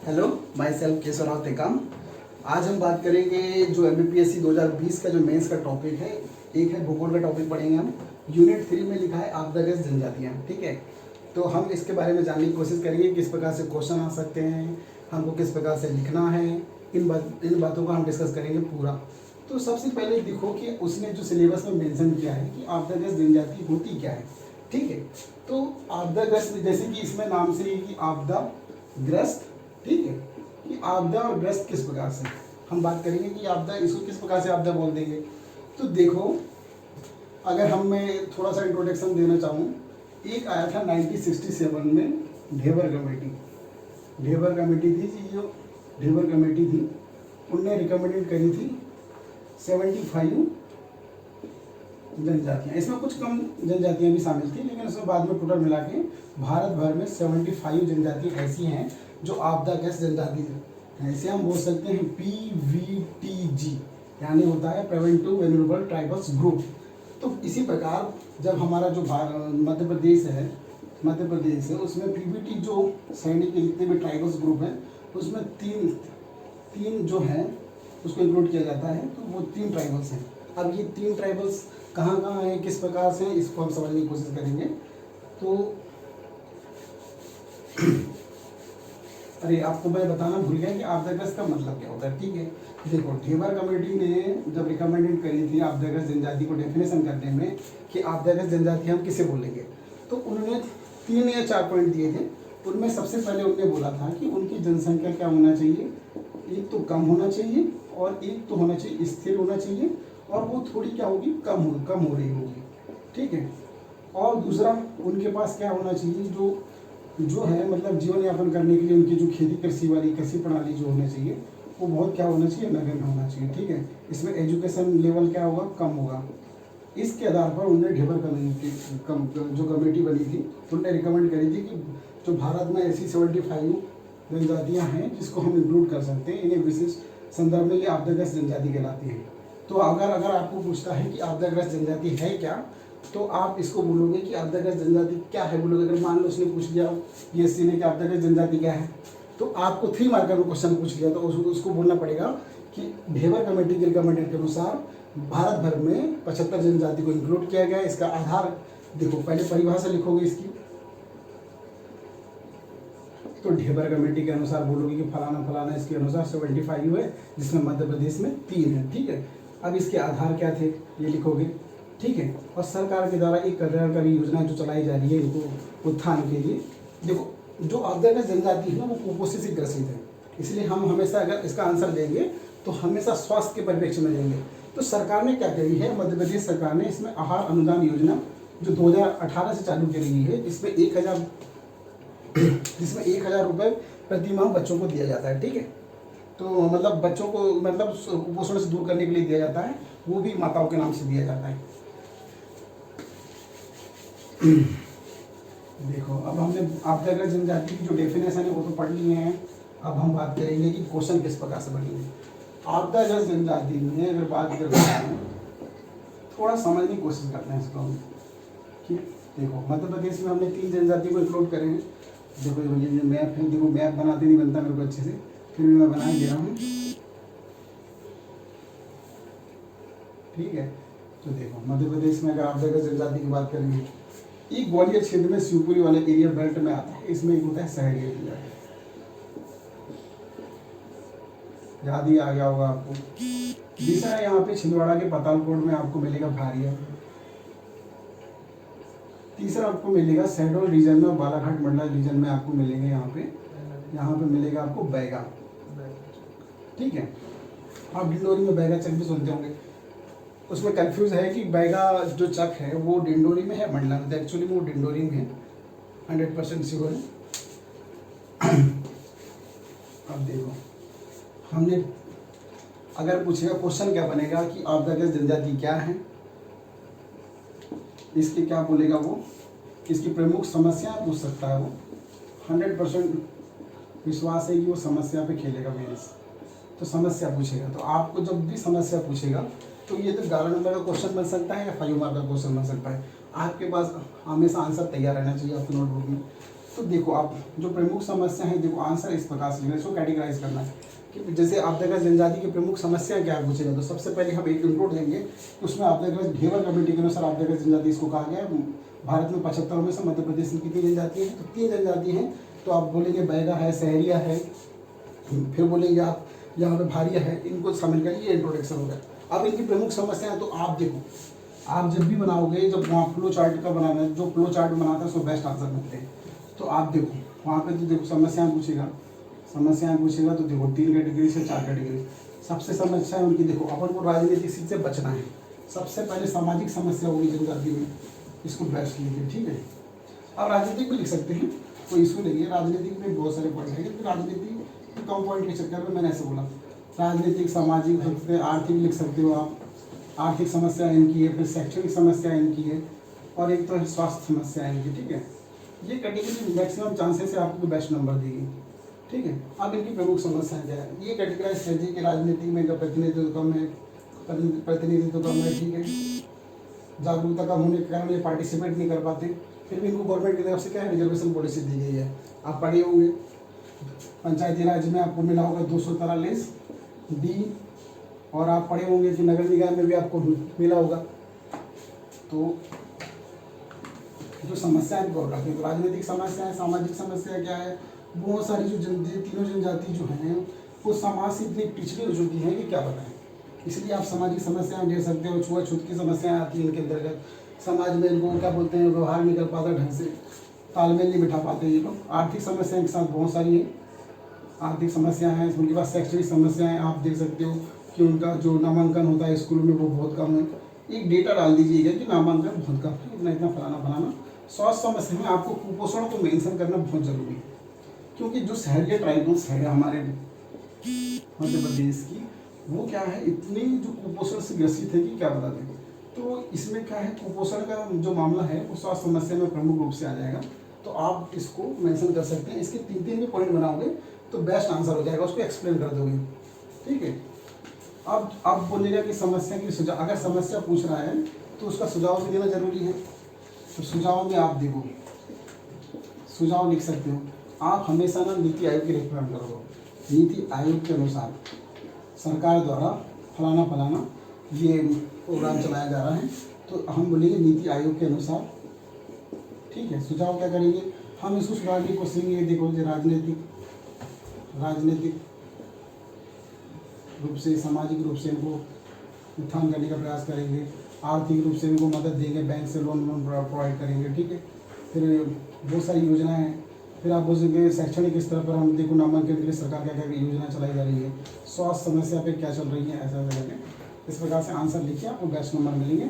Hello, my self Keshavrao Tekam. आज हम बात करेंगे जो MBPSC 2020 का जो मेंस का टॉपिक है। एक है भूगोल का टॉपिक पढ़ेंगे हम। यूनिट 3 में लिखा है आपदाग्रस्त जनजातियाँ। ठीक है, तो हम इसके बारे में जानने की कोशिश करेंगे किस प्रकार से क्वेश्चन आ सकते हैं, हमको किस प्रकार से लिखना है। इन बातों का हम डिस्कस करेंगे पूरा। तो सबसे पहले देखो कि उसने जो सिलेबस में मेंशन किया है कि आपदाग्रस्त जनजाति होती क्या है। ठीक है, तो आपदाग्रस्त जैसे कि इसमें नाम से ही कि आपदाग्रस्त, ठीक है, कि आपदा और ग्रस्त किस प्रकार से हम बात करेंगे कि आपदा, इसको किस प्रकार से आपदा बोल देंगे। तो देखो, अगर मैं थोड़ा सा इंट्रोडक्शन देना चाहूँ, एक आया था 1967 में ढेबर कमेटी। ढेबर कमेटी थी जी, जो ढेबर कमेटी थी उनने रिकमेंडेड करी थी 75 जनजातियाँ। इसमें कुछ कम जनजातियाँ भी शामिल थी, लेकिन उसमें बाद में टोटल मिला के भारत भर में 75 जनजातियाँ ऐसी हैं जो आपदाग्रस्त जनजाति है। इसे हम बोल सकते हैं PVTG, यानी होता है प्रिवेंटिव वल्नरेबल ट्राइबल्स ग्रुप। तो इसी प्रकार जब हमारा जो मध्य प्रदेश है उसमें PVT जो सैनिक के जितने भी ट्राइबल्स ग्रुप हैं उसमें तीन जो हैं उसको इंक्लूड किया जाता है। तो वो 3 ट्राइबल्स हैं। अब ये 3 ट्राइबल्स कहाँ कहाँ हैं, किस प्रकार से, इसको हम समझने की कोशिश करेंगे। तो अरे आपको मैं बताना भूल गया कि आपदाग्रस्त का मतलब क्या होता है। ठीक है, देखो, ढेबर कमेटी ने जब रिकमेंडेड करी थी आपदाग्रस्त जनजाति को डेफिनेशन करने में कि आपदाग्रस्त जनजाति हम किसे बोलेंगे, तो उन्होंने 3 या 4 पॉइंट दिए थे। उनमें सबसे पहले उन्होंने बोला था कि उनकी जनसंख्या क्या होना चाहिए, एक तो कम होना चाहिए और एक तो होना चाहिए स्थिर होना चाहिए, और वो थोड़ी क्या होगी, कम हो रही होगी। ठीक है, और दूसरा उनके पास क्या होना चाहिए, जो है मतलब जीवन यापन करने के लिए उनकी जो खेती कृषि प्रणाली जो होना चाहिए वो बहुत क्या होना चाहिए, नगण्य होना चाहिए। ठीक है, इसमें एजुकेशन लेवल क्या होगा, कम होगा। इसके आधार पर उन्होंने ढेबर कमेटी जो कमेटी बनी थी उन्होंने रिकमेंड करी थी कि जो भारत में ऐसी 75 जनजातियाँ हैं जिसको हम इंक्लूड कर सकते हैं, इन्हें विशिष्ट संदर्भ में ये आपदाग्रस्त जनजाति कहलाती हैं। तो अगर आपको पूछता है कि आपदाग्रस्त जनजाति है क्या, तो आप इसको बोलोगे कि आपदाग्रस्त जनजाति क्या है बोलोगे। अगर मान लो उसने पूछ लिया PSC ने कि आपदाग्रस्त जनजाति क्या है, तो आपको 3 मार्कर में क्वेश्चन पूछ लिया, तो उसको बोलना पड़ेगा कि ढेबर कमेटी के रिकमेंडेड के अनुसार भारत भर में 75 जनजाति को इंक्लूड किया गया। इसका आधार देखो, पहले परिभाषा लिखोगे इसकी, तो ढेबर कमेटी के अनुसार बोलोगे कि फलाना फलाना, इसके अनुसार 75 है, जिसमें मध्य प्रदेश में 3 है। ठीक है, अब इसके आधार क्या थे ये लिखोगे। ठीक है, और सरकार के द्वारा एक कल्याणकारी योजना जो चलाई जा रही है इनको उत्थान के लिए। देखो, जो आपदाग्रस्त जनजाति है ना वो कुपोषण से ग्रसित है, इसलिए हम हमेशा अगर इसका आंसर देंगे तो हमेशा स्वास्थ्य के परिप्रेक्ष्य में देंगे। तो सरकार ने क्या करी है, मध्य प्रदेश सरकार ने इसमें आहार अनुदान योजना जो 2018 से चालू की गई है, जिसमें 1000 रुपये प्रति माह बच्चों को दिया जाता है। ठीक है, तो मतलब बच्चों को मतलब कुपोषण से दूर करने के लिए दिया जाता है, वो भी माताओं के नाम से दिया जाता है। देखो, अब हमने आपदाग्रस्त जनजाति की जो डेफिनेशन है वो तो पढ़ लिए हैं। अब हम बात करेंगे कि क्वेश्चन किस प्रकार से बनेंगे। आपदाग्रस्त जनजाति में अगर बात करते हैं, थोड़ा समझने की कोशिश करते हैं इसको हम कि देखो, मध्य प्रदेश में हमने 3 जनजाति को इंक्लूड करे हैं। देखो ये मैप है, देखो मैप बनाते नहीं बनता मेरे को अच्छे से, फिर भी मैं बना ही दे रहा हूँ। ठीक है, तो देखो मध्य प्रदेश में अगर आपदाग्रस्त जनजाति की बात करेंगे, एक ग्वालियर क्षेत्र में शिवपुरी वाले एरिया बेल्ट में आता है, इसमें एक होता है शहरी एरिया। याद ही आ गया होगा आपको। दूसरा है यहाँ पे छिंदवाड़ा के पतालकोट में आपको मिलेगा भारिया। तीसरा आपको मिलेगा शहडोल रीजन में, बालाघाट मंडला रीजन में आपको मिलेंगे यहाँ पे मिलेगा आपको बैगा। ठीक है, आप डिंडोरी में बैगा चक भी सुनते होंगे। उसमें कंफ्यूज है कि बैगा जो चक है वो डिंडोरी में है मंडला में, एक्चुअली वो डिंडोरी में है, 100% श्योर है। अब देखो, हमने अगर पूछेगा क्वेश्चन क्या बनेगा कि आपदाग्रस्त जनजाति क्या है, इसके क्या बोलेगा वो, इसकी प्रमुख समस्या पूछ सकता है वो। 100% विश्वास है कि वो समस्या पे खेलेगा मेंस। तो समस्या पूछेगा, तो आपको जब भी समस्या पूछेगा तो ये तो 11 नंबर का क्वेश्चन बन सकता है या 5 मार्क का क्वेश्चन बन सकता है। आपके पास हमेशा आंसर तैयार रहना चाहिए आपकी नोटबुक में। तो देखो आप जो प्रमुख समस्या है, देखो आंसर इस प्रकार से लिखना है, इसको कैटेगराइज करना है कि जैसे आपदागस्त जनजाति की प्रमुख समस्या क्या पूछेगा। तो सबसे पहले हम एक इनपुट देंगे, उसमें आपदागस्त घेवर कमेटी के अनुसार आपदागस्त जनजाति इसको कहा गया है। भारत में 75 में से मध्य प्रदेश में कितनी जनजाति है, तो 3 जनजाति हैं। तो आप बोलेंगे बैगा है, सहरिया है, फिर बोलेंगे आप यहाँ पे भारिया है, इनको शामिल करिए, ये इंट्रोडक्शन हो गया। अब इनकी प्रमुख समस्या है, तो आप देखो, आप जब भी बनाओगे, जब वहाँ फ्लो चार्ट का बनाना है, जो फ्लो चार्ट बनाता है उसको बेस्ट आंसर मिलते हैं। तो आप देखो वहाँ पे तो देखो समस्याएं पूछेगा, तो देखो 3 कैटेगरी से 4 कैटेगरी। सबसे समस्या है उनकी, देखो अपन को राजनीतिक सीट से बचना है। सबसे पहले सामाजिक समस्या होगी जनजाति में, इसको बेस्ट लीजिए, ठीक है। अब राजनीतिक भी लिख सकते हैं, कोई इशू नहीं है, राजनीतिक में बहुत सारे पॉइंट है, राजनीति कम पॉइंट के चक्कर में मैंने ऐसे बोला। राजनीतिक, सामाजिक, आर्थिक लिख सकते हो आप, आर्थिक समस्या इनकी है, फिर शैक्षणिक समस्या इनकी है, और एक तो है स्वास्थ्य समस्या इनकी, ठीक है। ये कैटेगरी मैक्सिमम चांसेस है आपको बेस्ट नंबर देगी, ठीक है। अब इनकी प्रमुख समस्याएं क्या है, ये कैटेगराइज कीजिए कि राजनीति में का प्रतिनिधित्व कम है, ठीक है। जागरूकता कम होने के कारण ये पार्टिसिपेट नहीं कर पाते, फिर भी इनको गवर्नमेंट की तरफ से क्या है, रिजर्वेशन पॉलिसी दी गई है। आप पढ़े होंगे, पंचायती राज में आपको मिला होगा 243 डी, और आप पढ़े होंगे कि नगर निगम में भी आपको मिला होगा। तो जो समस्याएं बोल रहे थे, तो राजनीतिक समस्या है, सामाजिक समस्या क्या है, बहुत सारी जो तीनों जनजाति जो हैं वो समाज से इतनी पिछड़ी हो चुकी है कि क्या बताएं। इसलिए आप सामाजिक समस्याएं दे सकते हो, छुआछूत की समस्याएं आती हैं इनके अंतर्गत। समाज में इनको क्या बोलते हैं, व्यवहार नहीं कर पाता ढंग से, तालमेल नहीं बिठा पाते ये लोग। आर्थिक समस्याएं के साथ बहुत सारी है, आर्थिक समस्या है उनके पास। शैक्षणिक समस्याएं आप देख सकते हो कि उनका जो नामांकन होता है स्कूल में वो बहुत कम है। एक डेटा डाल दीजिएगा कि नामांकन बहुत कम है, इतना इतना फलाना। स्वास्थ्य समस्या में आपको कुपोषण को मेंशन करना बहुत जरूरी है, क्योंकि जो शहरीय ट्राइबल्स है हमारे मध्य प्रदेश की, वो क्या है, इतनी जो कुपोषण से ग्रसित है कि क्या बता दें। तो इसमें क्या है, कुपोषण का जो मामला है वो स्वास्थ्य समस्या में प्रमुख रूप से आ जाएगा। तो आप इसको मेंशन कर सकते हैं, इसके 3 भी पॉइंट बनाओगे तो बेस्ट आंसर हो जाएगा, उसको एक्सप्लेन कर दोगे, ठीक है। अब बोलेगा कि समस्या की सुझाव, अगर समस्या पूछ रहा है तो उसका सुझाव भी देना जरूरी है। तो सुझाव में आप देखो, सुझाव लिख सकते हो आप हमेशा ना नीति आयोग की रिकमेंड करो। नीति आयोग के अनुसार सरकार द्वारा फलाना ये प्रोग्राम चलाया जा रहा है, तो हम बोलेंगे नीति आयोग के अनुसार, ठीक है। सुझाव क्या करेंगे हम, इसको सुधारने की कोशिश करेंगे। देखो राजनीतिक रूप से, सामाजिक रूप से इनको उत्थान करने का प्रयास करेंगे, आर्थिक रूप से इनको मदद देंगे, बैंक से लोन प्रोवाइड करेंगे, ठीक है। फिर बहुत सारी योजनाएं हैं। फिर आप बोलेंगे शैक्षणिक स्तर पर हम देखो नामांकन के लिए सरकार क्या क्या योजना चलाई जा रही है, स्वास्थ्य समस्या पे क्या चल रही है, ऐसा करके इस प्रकार से आंसर लिखिए, आपको बेस्ट नंबर मिलेंगे।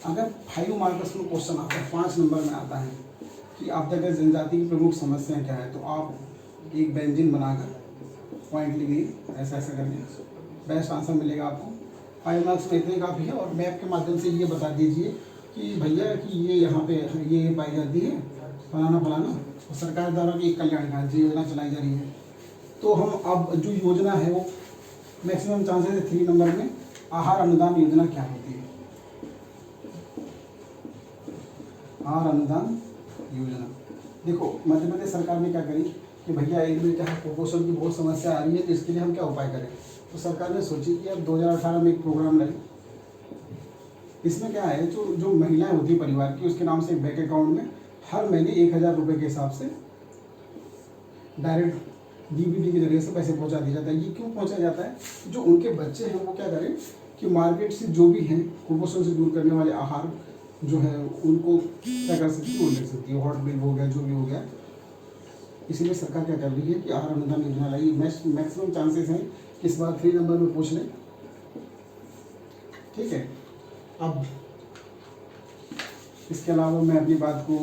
अगर 5 मार्क्स में क्वेश्चन आता है, 5 नंबर में आता है कि आपदागस्त जनजाति की प्रमुख समस्याएं क्या है, तो आप एक व्यंजन बनाकर पॉइंट लिखिए, ऐसा करके बेस्ट आंसर मिलेगा आपको। 5 मार्क्स में इतने काफ़ी है। और मैप के माध्यम से ये बता दीजिए कि भैया कि ये यहाँ पे ये पाई जाती है फलाना, और सरकार द्वारा भी एक कल्याणकारी योजना चलाई जा रही है। तो हम अब जो योजना है वो मैक्सिमम चांसेस है 3 नंबर में, आहार अनुदान योजना क्या होती है। आहार अनुदान योजना, देखो मध्य प्रदेश सरकार ने क्या करी कि भैया इनमें क्या है, कुपोषण की बहुत समस्या आ रही है, तो इसके लिए हम क्या उपाय करें। तो सरकार ने सोची कि अब 2018 में एक प्रोग्राम लाए। इसमें क्या है, जो महिलाएं होती है परिवार की, उसके नाम से एक बैंक अकाउंट में हर महीने 1000 रुपये के हिसाब से डायरेक्ट डीबीटी के जरिए से पैसे पहुंचा दिया जाता है। ये क्यों पहुंचा जाता है, जो उनके बच्चे हैं वो क्या करें कि मार्केट से जो भी हैं कुपोषण से दूर करने वाले आहार जो है उनको क्या कर सकती है, वो ले सकती है। हॉट मिल हो गया, जो भी हो गया। इसीलिए सरकार क्या कर रही है कि आहार अनुदान योजना लाई। मैक्सिमम चांसेस हैं कि इस बार 3 नंबर में पूछ लें, ठीक है। अब इसके अलावा मैं अपनी बात को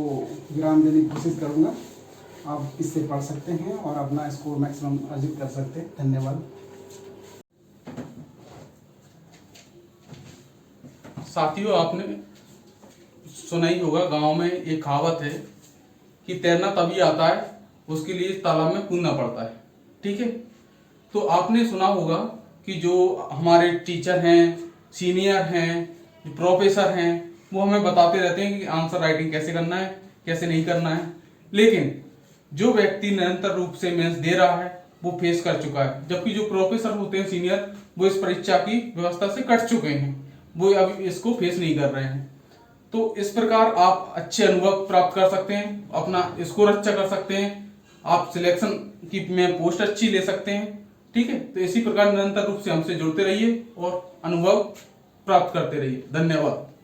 विराम देने की कोशिश करूँगा। आप इससे पढ़ सकते हैं और अपना स्कोर मैक्सिमम अर्जित कर सकते हैं। धन्यवाद। साथियों, आपने सुना ही होगा, गांव में एक कहावत है कि तैरना तभी आता है उसके लिए तालाब में कूदना पड़ता है, ठीक है। तो आपने सुना होगा कि जो हमारे टीचर हैं, सीनियर हैं, जो प्रोफेसर हैं वो हमें बताते रहते हैं कि आंसर राइटिंग कैसे करना है, कैसे नहीं करना है। लेकिन जो व्यक्ति निरंतर रूप से मेंस दे रहा है वो फेस कर चुका है, जबकि जो प्रोफेसर होते हैं सीनियर, वो इस परीक्षा की व्यवस्था से कट चुके हैं, वो अभी इसको फेस नहीं कर रहे हैं। तो इस प्रकार आप अच्छे अनुभव प्राप्त कर सकते हैं, अपना स्कोर अच्छा कर सकते हैं, आप सिलेक्शन की में पोस्ट अच्छी ले सकते हैं। ठीक है, तो इसी प्रकार निरंतर रूप से हमसे जुड़ते रहिए और अनुभव प्राप्त करते रहिए। धन्यवाद।